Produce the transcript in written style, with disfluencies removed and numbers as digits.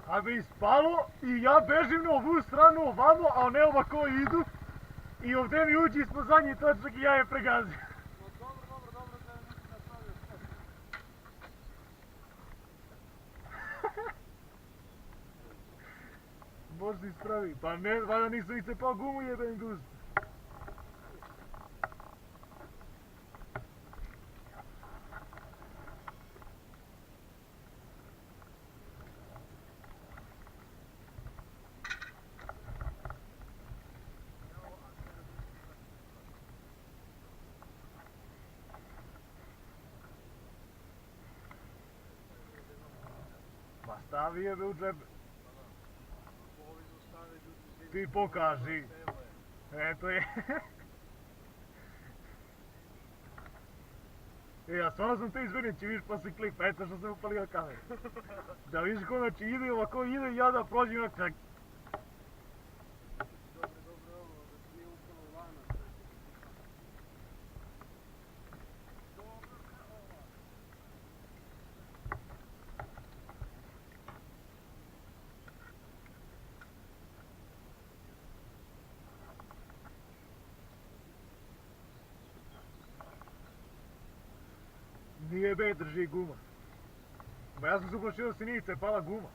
A bi ispalo i ja bežim na ovu stranu ovamo, a one ovako idu. I ovdje mi uđi ispod zadnji točak i ja je pregazim. Dobro, da je nisi napravio sve. Možda ispravi, pa ne, valjda nisam i cepao gumu jeben guz. Ma stavi jebe u džep. Ti pokaži. Eto je. Ja stvarno sam te izvinim, će vidiš posle klipa, eto što sam upalio kameru. Da vidiš ko znači ide ovako ide i ja da prođem na čak. Dobro, ovo, da se nije upalo u lanac. Nije be, drži guma. Ma ja sam se uplašio da se nije cepala guma.